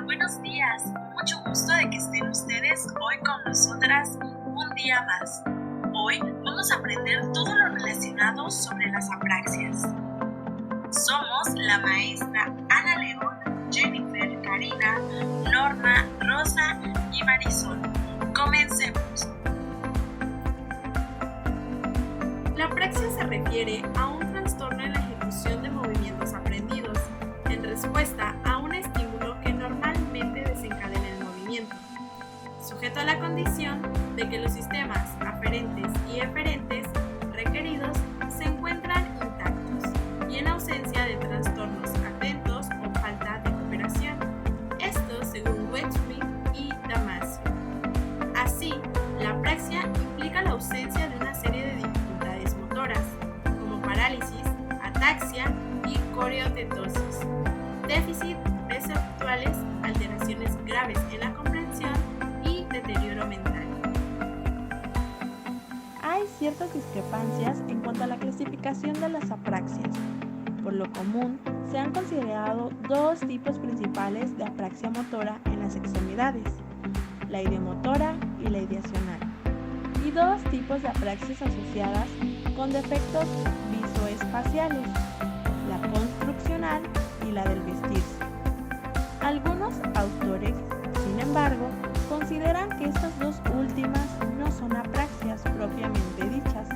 Buenos días, mucho gusto de que estén ustedes hoy con nosotras un día más. Hoy vamos a aprender todo lo relacionado sobre las apraxias. Somos la maestra Ana León, Jennifer, Karina, Norma, Rosa y Marisol. Comencemos. La apraxia se refiere a un trastorno en la ejecución de movimientos aprendidos en respuesta a un estímulo que normalmente desencadena el movimiento, sujeto a la condición de que los sistemas aferentes y eferentes requeridos se encuentran intactos y en ausencia de trastornos atentos o falta de cooperación. Esto según Wexby y Damasio. Así, la apraxia implica la ausencia de una serie de dificultades motoras, como parálisis, ataxia y coreotetosis, déficit perceptuales, alteraciones graves en la comprensión y deterioro mental. Hay ciertas discrepancias en cuanto a la clasificación de las apraxias. Por lo común, se han considerado dos tipos principales de apraxia motora en las extremidades, la ideomotora y la ideacional, y dos tipos de apraxias asociadas con defectos visoespaciales, la construccional y la del vestirse. Algunos autores, sin embargo, consideran que estas dos últimas no son apraxias propiamente dichas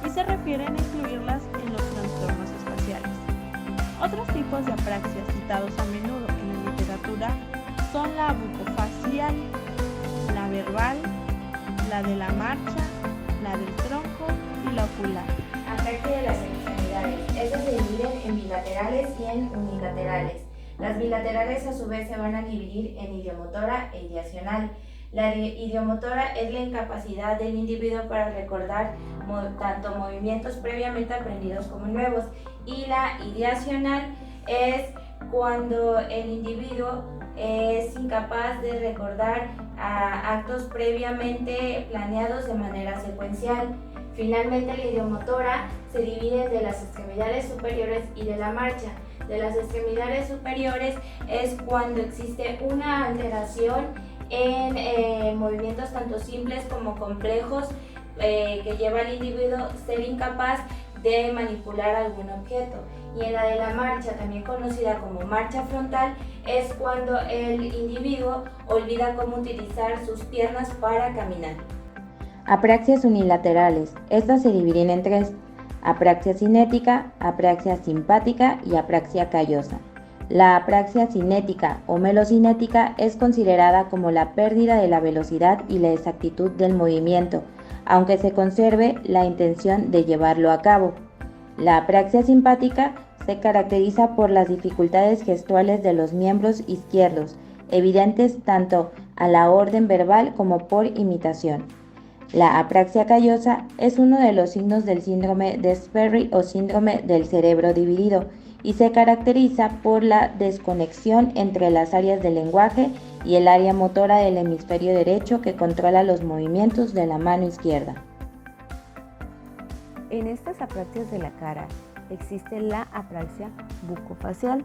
y se refieren a incluirlas en los trastornos espaciales. Otros tipos de apraxias citados a menudo en la literatura son la bucofacial, la verbal, la de la marcha, la del tronco y la ocular. Apraxia de las extremidades. Estas se dividen en bilaterales y en unilaterales. Las bilaterales a su vez se van a dividir en ideomotora e ideacional. La ideomotora es la incapacidad del individuo para recordar tanto movimientos previamente aprendidos como nuevos, y la ideacional es cuando el individuo es incapaz de recordar actos previamente planeados de manera secuencial. Finalmente, la ideomotora se divide de las extremidades superiores y de la marcha. De las extremidades superiores es cuando existe una alteración en movimientos tanto simples como complejos que lleva al individuo a ser incapaz de manipular algún objeto. Y en la de la marcha, también conocida como marcha frontal, es cuando el individuo olvida cómo utilizar sus piernas para caminar. Apraxias unilaterales. Estas se dividen en tres: apraxia cinética, apraxia simpática y apraxia callosa. La apraxia cinética o melocinética es considerada como la pérdida de la velocidad y la exactitud del movimiento, aunque se conserve la intención de llevarlo a cabo. La apraxia simpática se caracteriza por las dificultades gestuales de los miembros izquierdos, evidentes tanto a la orden verbal como por imitación. La apraxia callosa es uno de los signos del síndrome de Sperry o síndrome del cerebro dividido y se caracteriza por la desconexión entre las áreas del lenguaje y el área motora del hemisferio derecho que controla los movimientos de la mano izquierda. En estas apraxias de la cara existe la apraxia bucofacial,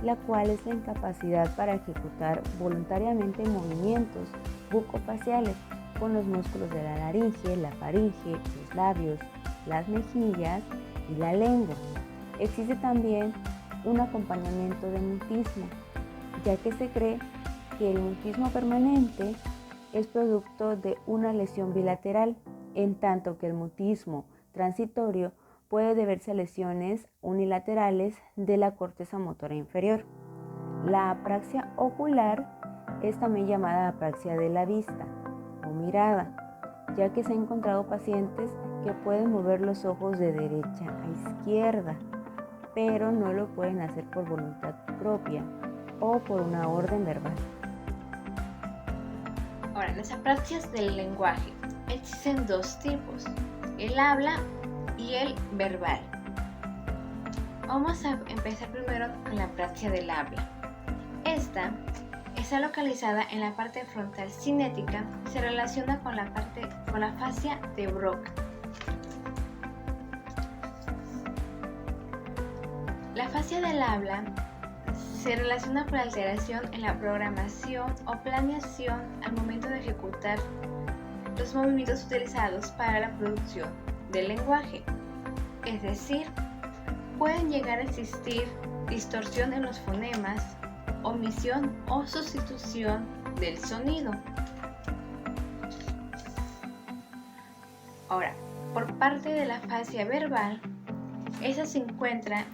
la cual es la incapacidad para ejecutar voluntariamente movimientos bucofaciales con los músculos de la laringe, la faringe, los labios, las mejillas y la lengua. Existe también un acompañamiento de mutismo, ya que se cree que el mutismo permanente es producto de una lesión bilateral, en tanto que el mutismo transitorio puede deberse a lesiones unilaterales de la corteza motora inferior. La apraxia ocular es también llamada apraxia de la vista o mirada, ya que se han encontrado pacientes que pueden mover los ojos de derecha a izquierda, pero no lo pueden hacer por voluntad propia o por una orden verbal. Ahora, las apraxias del lenguaje. Existen dos tipos, el habla y el verbal. Vamos a empezar primero con la apraxia del habla. Esta está localizada en la parte frontal cinética y se relaciona con la fascia de Broca. La fascia del habla se relaciona con la alteración en la programación o planeación al momento de ejecutar los movimientos utilizados para la producción del lenguaje. Es decir, pueden llegar a existir distorsión en los fonemas, omisión o sustitución del sonido. Ahora, por parte de la fascia verbal, esta se encuentra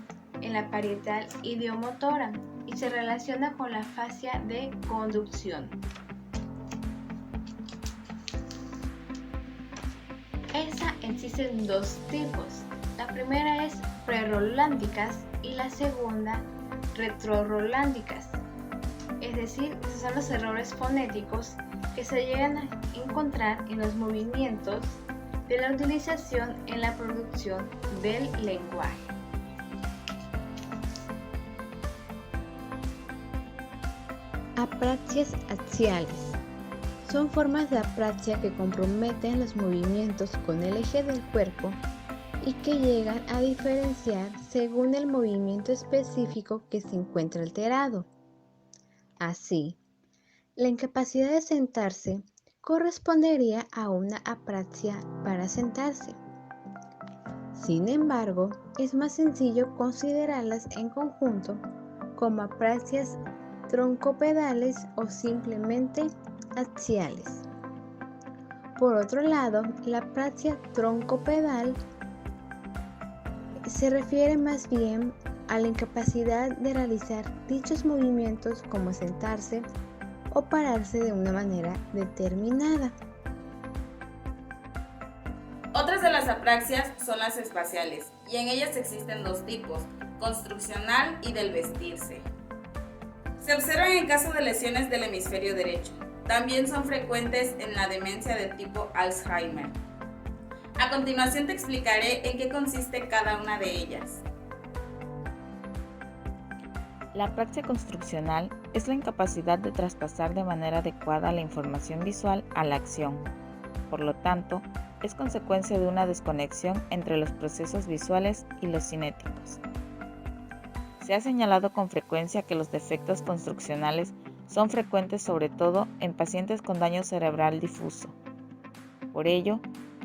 en la parietal idiomotora y se relaciona con la fascia de conducción. Esta existen dos tipos. La primera es prerrolándicas y la segunda retrorrolándicas. Es decir, esos son los errores fonéticos que se llegan a encontrar en los movimientos de la utilización en la producción del lenguaje. Apraxias axiales. Son formas de apraxia que comprometen los movimientos con el eje del cuerpo y que llegan a diferenciar según el movimiento específico que se encuentra alterado. Así, la incapacidad de sentarse correspondería a una apraxia para sentarse. Sin embargo, es más sencillo considerarlas en conjunto como apraxias troncopedales o simplemente axiales. Por otro lado, la apraxia troncopedal se refiere más bien a la incapacidad de realizar dichos movimientos como sentarse o pararse de una manera determinada. Otras de las apraxias son las espaciales, y en ellas existen dos tipos, construccional y del vestirse. Se observan en caso de lesiones del hemisferio derecho. También son frecuentes en la demencia de tipo Alzheimer. A continuación te explicaré en qué consiste cada una de ellas. La apraxia construccional es la incapacidad de traspasar de manera adecuada la información visual a la acción. Por lo tanto, es consecuencia de una desconexión entre los procesos visuales y los cinéticos. Se ha señalado con frecuencia que los defectos construccionales son frecuentes sobre todo en pacientes con daño cerebral difuso. Por ello,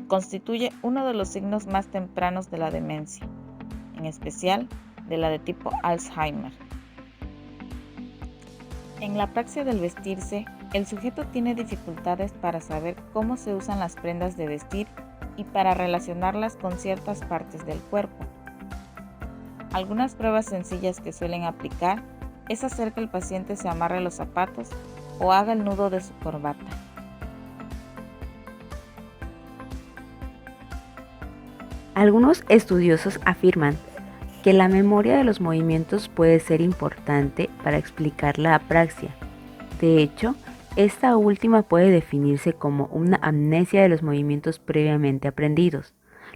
constituye uno de los signos más tempranos de la demencia, en especial de la de tipo Alzheimer. En la apraxia del vestirse, el sujeto tiene dificultades para saber cómo se usan las prendas de vestir y para relacionarlas con ciertas partes del cuerpo. Algunas pruebas sencillas que suelen aplicar es hacer que el paciente se amarre los zapatos o haga el nudo de su corbata. Algunos estudiosos afirman que la memoria de los movimientos puede ser importante para explicar la apraxia. De hecho, esta última puede definirse como una amnesia de los movimientos previamente aprendidos.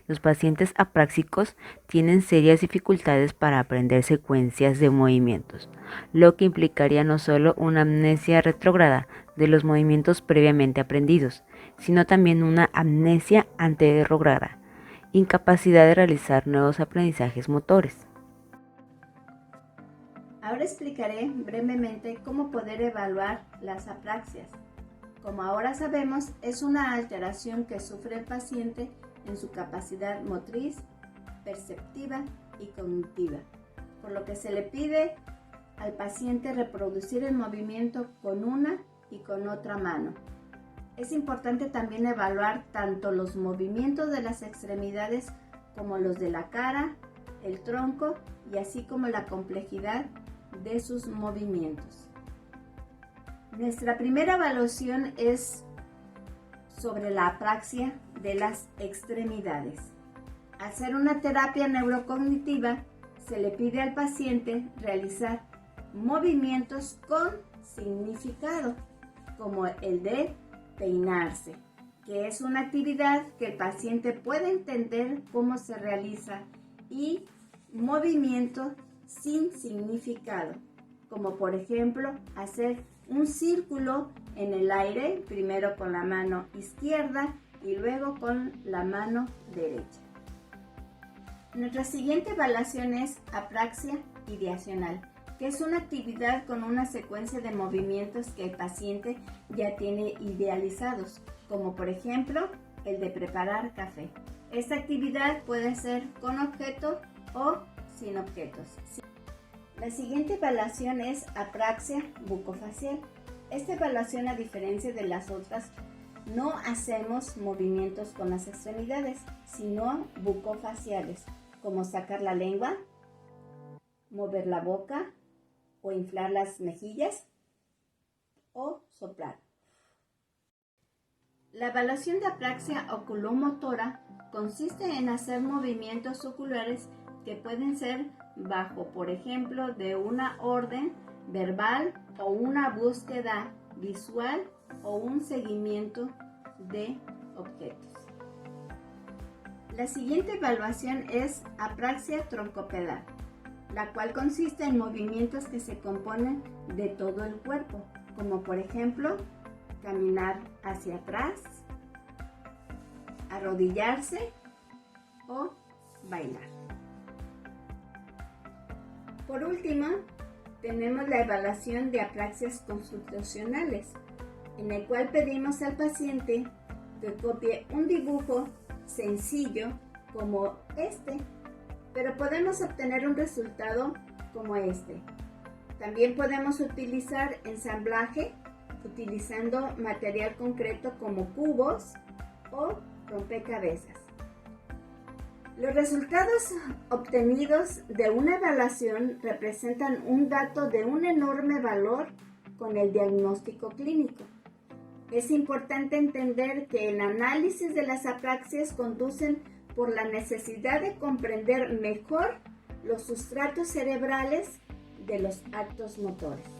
Los pacientes apráxicos tienen serias dificultades para aprender secuencias de movimientos, lo que implicaría no solo una amnesia retrógrada de los movimientos previamente aprendidos, sino también una amnesia anterrógrada, incapacidad de realizar nuevos aprendizajes motores. Ahora explicaré brevemente cómo poder evaluar las apraxias. Como ahora sabemos, es una alteración que sufre el paciente en su capacidad motriz, perceptiva y cognitiva, por lo que se le pide al paciente reproducir el movimiento con una y con otra mano. Es importante también evaluar tanto los movimientos de las extremidades como los de la cara, el tronco y así como la complejidad de sus movimientos. Nuestra primera evaluación es sobre la apraxia de las extremidades. Al hacer una terapia neurocognitiva, se le pide al paciente realizar movimientos con significado, como el de peinarse, que es una actividad que el paciente puede entender cómo se realiza, y movimiento sin significado, como por ejemplo hacer un círculo en el aire, primero con la mano izquierda y luego con la mano derecha. Nuestra siguiente evaluación es apraxia ideacional, que es una actividad con una secuencia de movimientos que el paciente ya tiene idealizados, como por ejemplo el de preparar café. Esta actividad puede ser con objeto o sin objetos. La siguiente evaluación es apraxia bucofacial. Esta evaluación, a diferencia de las otras, no hacemos movimientos con las extremidades, sino bucofaciales, como sacar la lengua, mover la boca o inflar las mejillas o soplar. La evaluación de apraxia oculomotora consiste en hacer movimientos oculares que pueden ser bajo, por ejemplo, de una orden verbal o una búsqueda visual o un seguimiento de objetos. La siguiente evaluación es apraxia troncopedal, la cual consiste en movimientos que se componen de todo el cuerpo, como por ejemplo caminar hacia atrás, arrodillarse o bailar. Por último, tenemos la evaluación de apraxias constitucionales, en el cual pedimos al paciente que copie un dibujo sencillo como este, pero podemos obtener un resultado como este. También podemos utilizar ensamblaje utilizando material concreto como cubos o rompecabezas. Los resultados obtenidos de una evaluación representan un dato de un enorme valor con el diagnóstico clínico. Es importante entender que el análisis de las apraxias conducen por la necesidad de comprender mejor los sustratos cerebrales de los actos motores.